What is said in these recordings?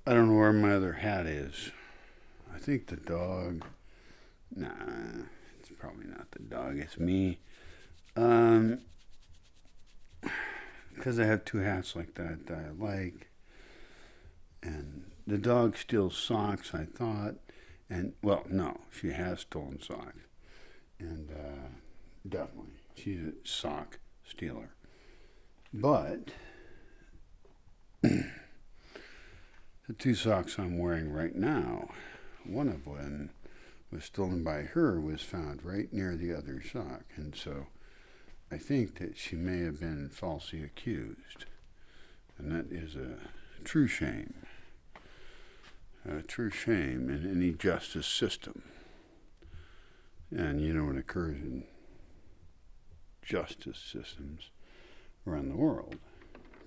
I don't know where my other hat is. I think the dog. Nah, it's probably not the dog. It's me. Um, because I have two hats like that I like, and the dog steals socks. I thought, and well, no, she has stolen socks, and definitely she's a sock stealer. But the two socks I'm wearing right now, one of them was stolen by her, was found right near the other sock, and so I think that she may have been falsely accused, and that is a true shame. A true shame in any justice system. And you know what occurs in justice systems around the world.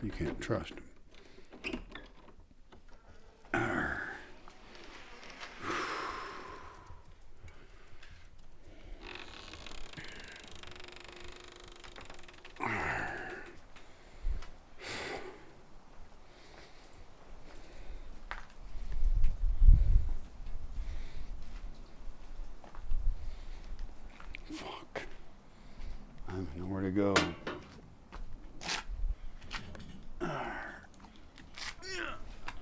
You can't trust them. Arr. Fuck. I don't know where to go. Arr.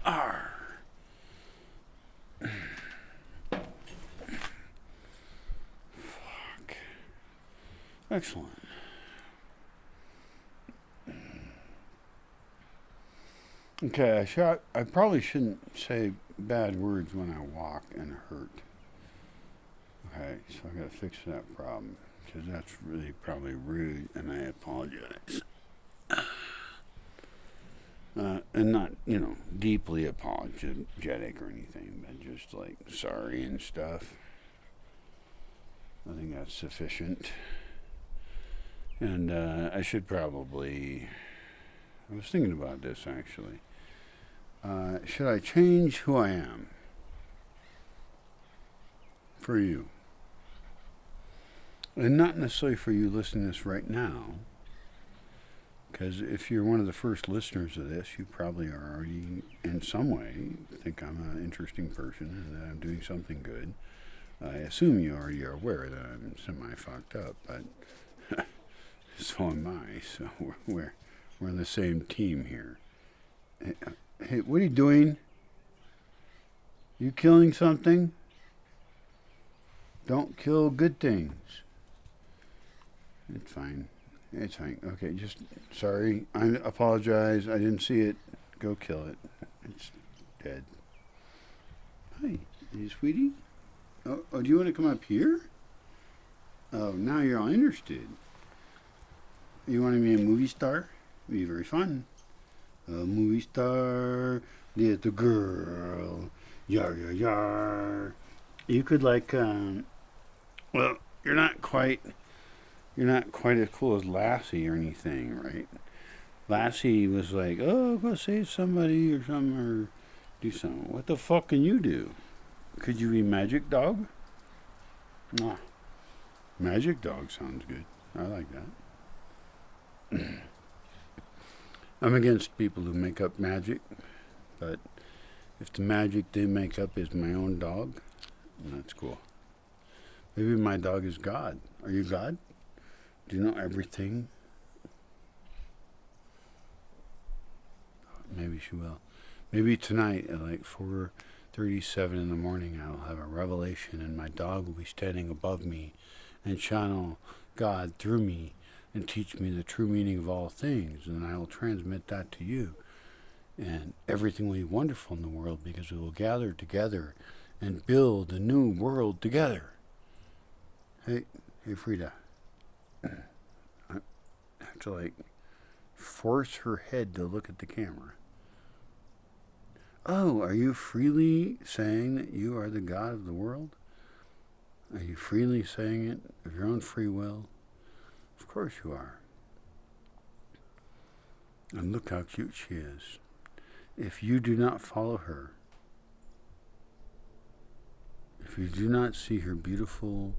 Arr. Fuck. Excellent. Okay, I probably shouldn't say bad words when I walk and hurt. Okay, so I gotta fix that problem because that's really probably rude, and I apologize. And not, deeply apologetic or anything, but just like sorry and stuff. I think that's sufficient. And I should probably. I was thinking about this actually. Should I change who I am for you? And not necessarily for you listening to this right now, because if you're one of the first listeners of this, you probably are already, in some way, think I'm an interesting person and that I'm doing something good. I assume you already are aware that I'm semi-fucked up, but so am I, so we're on the same team here. Hey, what are you doing? You killing something? Don't kill good things. It's fine. It's fine. Okay, just sorry. I apologize. I didn't see it. Go kill it. It's dead. Hi, hey, sweetie. Oh, do you want to come up here? Oh, now you're all interested. You want to be a movie star? It'd be very fun. A movie star, little girl, yar yar yar. You could well, you're not quite as cool as Lassie or anything, right? Lassie was like, oh, go save somebody or something, or do something. What the fuck can you do? Could you be Magic Dog? Nah. Magic Dog sounds good. I like that. I'm against people who make up magic, but if the magic they make up is my own dog, that's cool. Maybe my dog is God. Are you God? Do you know everything? Maybe she will. Maybe tonight at like 4:37 in the morning, I'll have a revelation, and my dog will be standing above me and channel God through me and teach me the true meaning of all things, and I will transmit that to you. And everything will be wonderful in the world because we will gather together and build a new world together. Hey, Frida. I have to force her head to look at the camera. Oh, are you freely saying that you are the God of the world? Are you freely saying it of your own free will? Of course you are. And look how cute she is. If you do not follow her, if you do not see her beautiful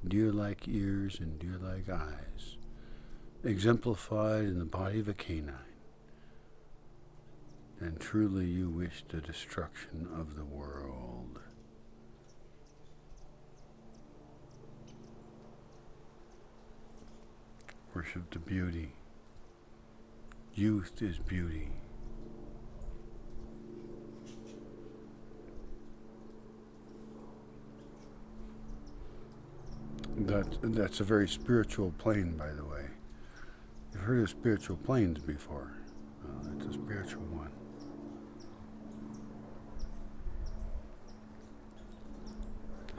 deer-like ears and deer-like eyes, exemplified in the body of a canine, and truly you wish the destruction of the world. Worship the beauty. Youth is beauty. That's a very spiritual plane, by the way. You've heard of spiritual planes before. It's a spiritual one.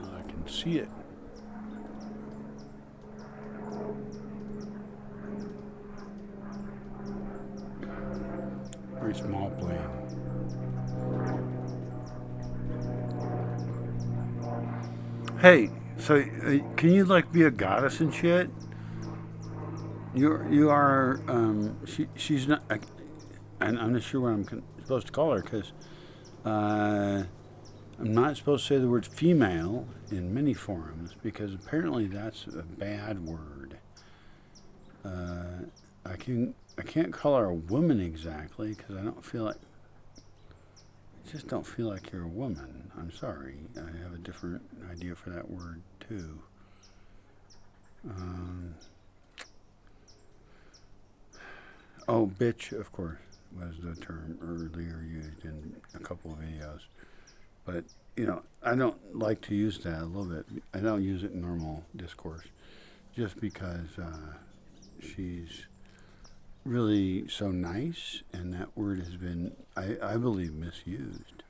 I can see it. Very small plane. Hey, so can you like be a goddess and shit? You are she's not. And I'm not sure what I'm supposed to call her because I'm not supposed to say the word female in many forums because apparently that's a bad word. I can't call her a woman exactly because I just don't feel like you're a woman. I'm sorry. I have a different idea for that word too. Oh, bitch, of course, was the term earlier used in a couple of videos. But, I don't like to use that a little bit. I don't use it in normal discourse just because she's really so nice, and that word has been, I believe, misused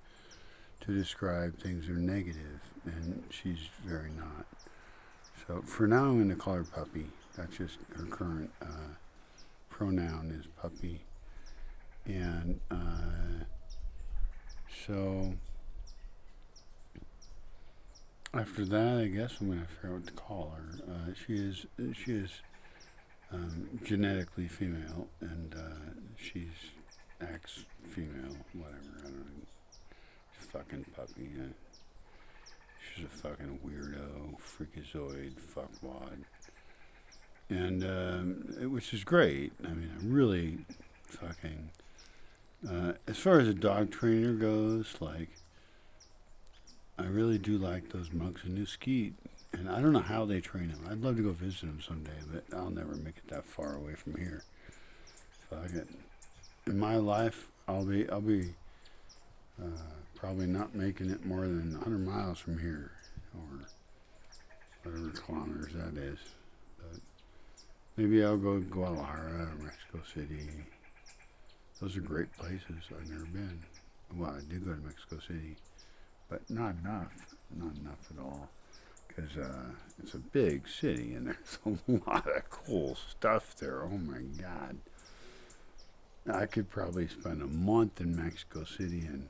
to describe things that are negative, and she's very not. So for now, I'm going to call her Puppy. That's just her current pronoun is Puppy. And so after that, I guess I'm going to figure out what to call her. She is genetically female, and she's acts female, whatever. I don't know. She's a fucking puppy. She's a fucking weirdo, freakazoid, fuckwad. And which is great. I mean, I really fucking. As far as a dog trainer goes, like, I really do like those monks in New Skeet. And I don't know how they train them. I'd love to go visit them someday, but I'll never make it that far away from here. Fuck it. In my life, I'll be probably not making it more than 100 miles from here, or whatever kilometers that is. But maybe I'll go to Guadalajara or Mexico City. Those are great places. I've never been. Well, I did go to Mexico City, but not enough. Not enough at all. Because it's a big city and there's a lot of cool stuff there. Oh my God. I could probably spend a month in Mexico City and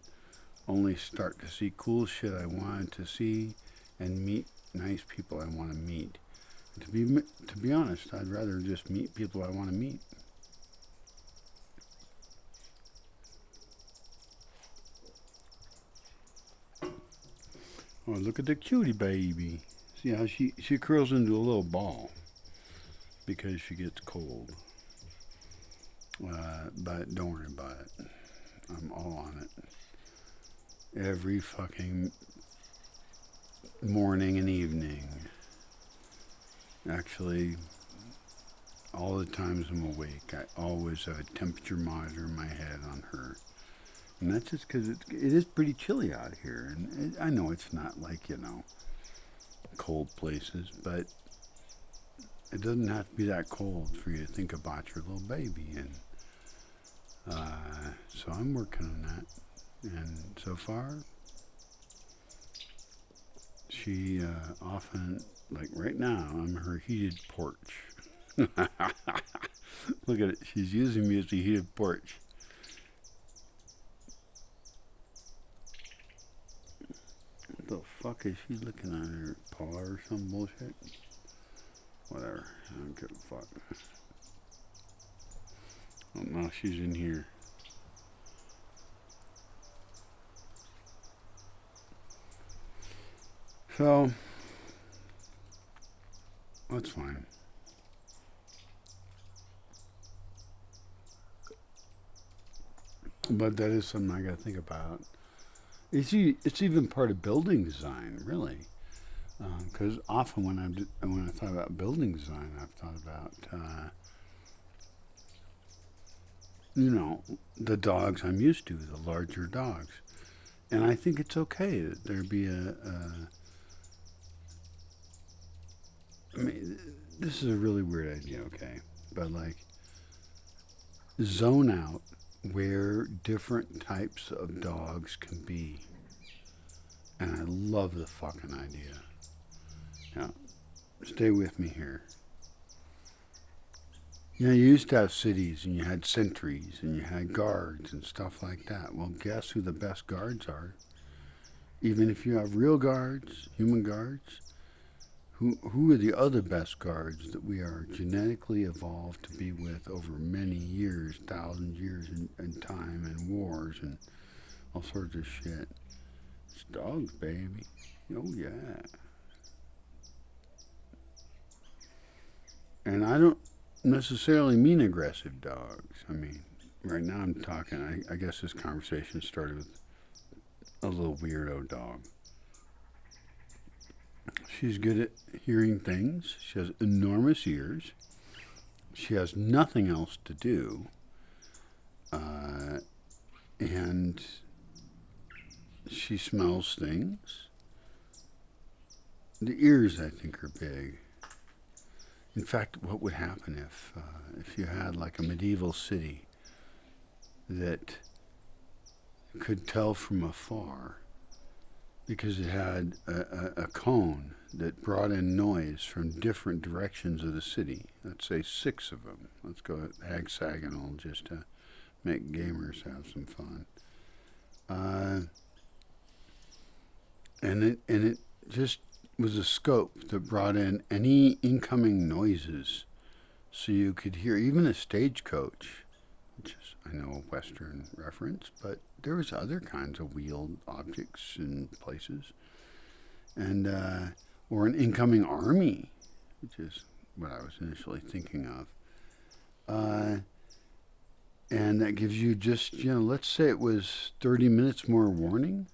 only start to see cool shit I wanted to see and meet nice people I want to meet. And to be honest, I'd rather just meet people I want to meet. Oh, look at the cutie baby. See how she curls into a little ball because she gets cold. But don't worry about it. I'm all on it. Every fucking morning and evening. Actually, all the times I'm awake, I always have a temperature monitor in my head on her. And that's just because it is pretty chilly out here. And I know it's not like, cold places, but it doesn't have to be that cold for you to think about your little baby. And so I'm working on that. And so far, she often, like right now, I'm her heated porch. Look at it. She's using me as a heated porch. What the fuck is she looking at, her paw or some bullshit? Whatever. I don't give a fuck. Oh, now she's in here. So, that's fine. But that is something I got to think about. It's even part of building design, really. Because often when I thought about building design, I've thought about the dogs I'm used to, the larger dogs, and I think it's okay that there be I mean, this is a really weird idea, okay, but like zone out where different types of dogs can be, and I love the fucking idea. Now, stay with me here. You used to have cities and you had sentries and you had guards and stuff like that. Well, guess who the best guards are? Even if you have real guards, human guards, who are the other best guards that we are genetically evolved to be with over many years, thousands of years in time and wars and all sorts of shit? It's dogs, baby. Oh, yeah. And I don't necessarily mean aggressive dogs. I mean, right now I'm talking, I guess this conversation started with a little weirdo dog. She's good at hearing things. She has enormous ears. She has nothing else to do. And she smells things. The ears, I think, are big. In fact, what would happen if you had like a medieval city that could tell from afar because it had a cone that brought in noise from different directions of the city. Let's say 6 of them. Let's go hexagonal just to make gamers have some fun. And it just was a scope that brought in any incoming noises so you could hear even a stagecoach, which is, I know, a Western reference, but there was other kinds of wheeled objects in places, and or an incoming army, which is what I was initially thinking of. And that gives you just, let's say it was 30 minutes more warning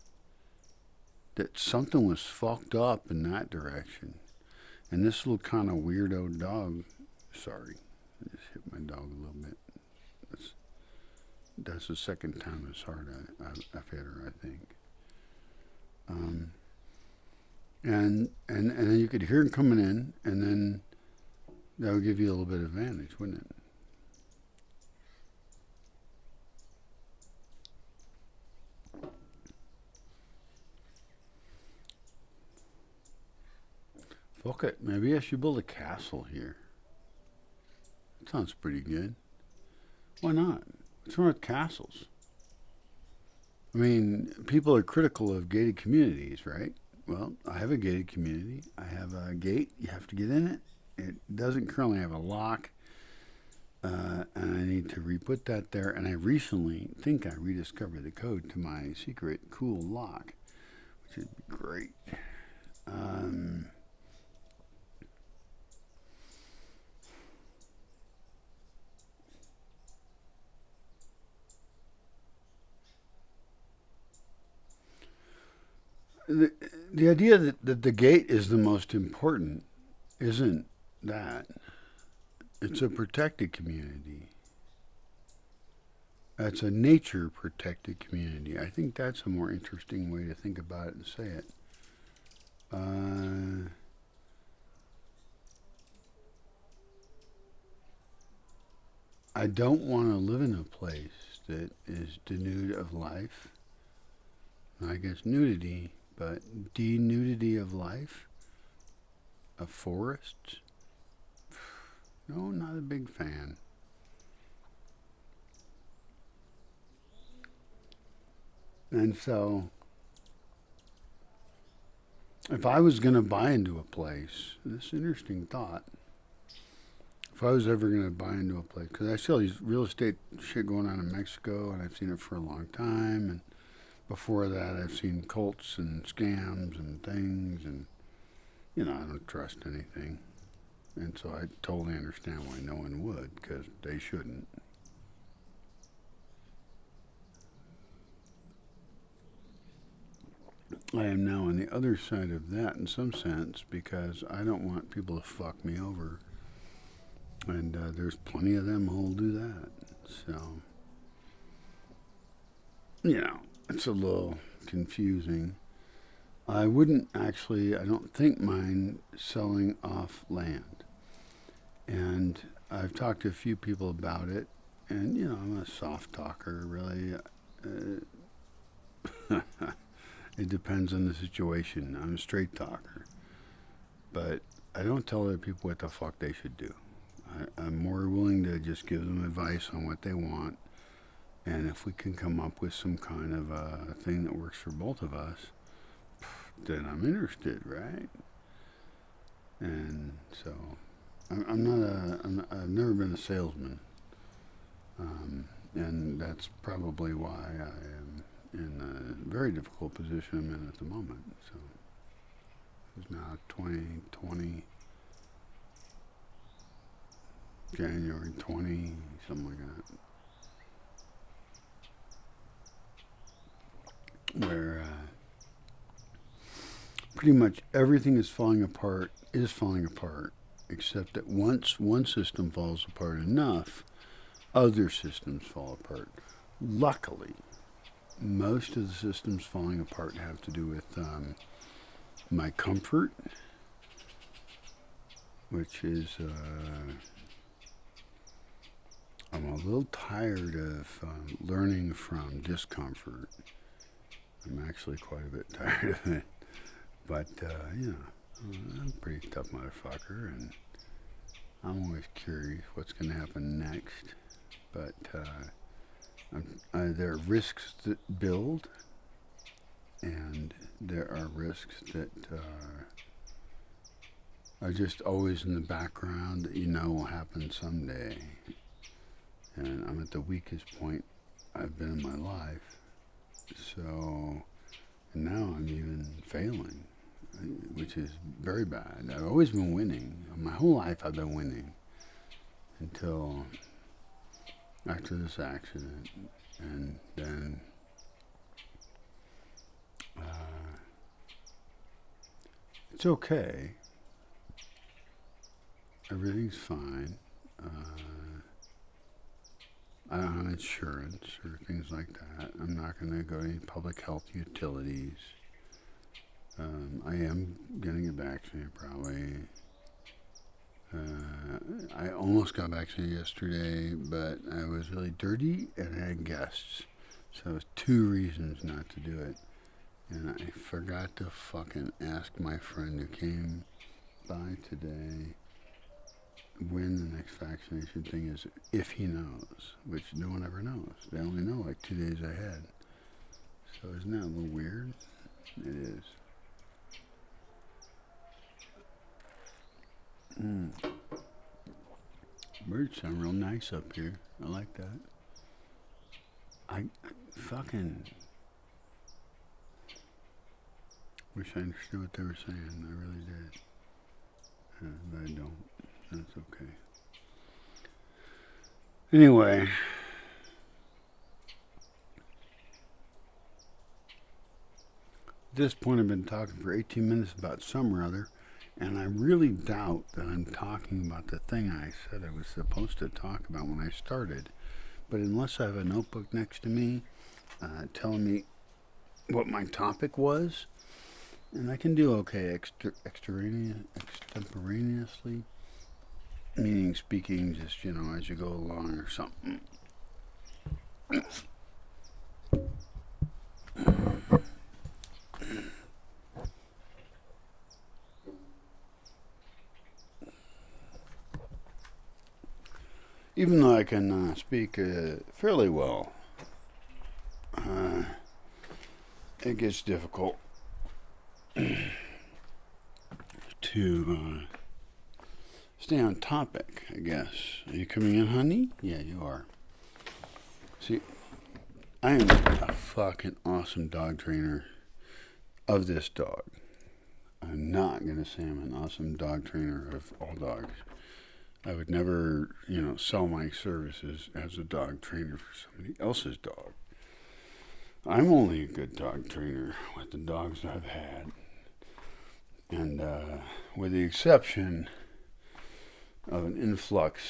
that something was fucked up in that direction. And this little kind of weirdo dog, sorry, I just hit my dog a little bit. That's the second time this hard I've hit her, I think. And then you could hear him coming in, and then that would give you a little bit of advantage, wouldn't it? Fuck it, maybe I should build a castle here. That sounds pretty good. Why not? What's wrong with castles? I mean, people are critical of gated communities, right? Well, I have a gated community. I have a gate. You have to get in it. It doesn't currently have a lock, and I need to re-put that there. And I recently think I rediscovered the code to my secret cool lock, which would be great. Um, the, the idea that the gate is the most important isn't that. It's a protected community. That's a nature protected community. I think that's a more interesting way to think about it and say it. I don't want to live in a place that is denuded of life. I guess nudity, but denudity of life, of forests. No, not a big fan. And so, if I was going to buy into a place, this is an interesting thought. If I was ever going to buy into a place, because I see all these real estate shit going on in Mexico, and I've seen it for a long time, and before that, I've seen cults and scams and things, and I don't trust anything, and so I totally understand why no one would, because they shouldn't. I am now on the other side of that in some sense because I don't want people to fuck me over. And there's plenty of them who'll do that. So, it's a little confusing. I wouldn't actually, I don't think, mind selling off land. And I've talked to a few people about it. And, I'm a soft talker, really. It depends on the situation. I'm a straight talker. But I don't tell other people what the fuck they should do. I'm more willing to just give them advice on what they want. And if we can come up with some kind of a thing that works for both of us, then I'm interested, right? And so I've never been a salesman. And that's probably why I am in a very difficult position I'm in at the moment. So it's now 2020, January 20, something like that. Where pretty much everything is falling apart, except that once one system falls apart enough, other systems fall apart. Luckily, most of the systems falling apart have to do with my comfort, which is I'm a little tired of learning from discomfort. I'm actually quite a bit tired of it. But, I'm a pretty tough motherfucker, and I'm always curious what's going to happen next. But there are risks that build, and there are risks that are just always in the background that will happen someday. And I'm at the weakest point I've been in my life. So, and now I'm even failing, which is very bad. I've always been winning. My whole life I've been winning until after this accident. And then it's okay. Everything's fine. I don't have insurance or things like that. I'm not going to go to any public health utilities. I am going to get vaccinated probably. I almost got vaccinated yesterday, but I was really dirty and I had guests. So it was 2 reasons not to do it. And I forgot to fucking ask my friend who came by today when the next vaccination thing is, if he knows, which no one ever knows. They only know like 2 days ahead. So isn't that a little weird? It is. Birds sound real nice up here. I like that. I fucking wish I understood what they were saying. I really did. But I don't. That's okay. Anyway. At this point I've been talking for 18 minutes about some or other, and I really doubt that I'm talking about the thing I said I was supposed to talk about when I started. But unless I have a notebook next to me telling me what my topic was, and I can do okay extemporaneously, meaning speaking just, as you go along or something. Even though I can speak fairly well, it gets difficult to stay on topic, I guess. Are you coming in, honey? Yeah, you are. See, I am a fucking awesome dog trainer of this dog. I'm not going to say I'm an awesome dog trainer of all dogs. I would never, sell my services as a dog trainer for somebody else's dog. I'm only a good dog trainer with the dogs I've had. And with the exception of an influx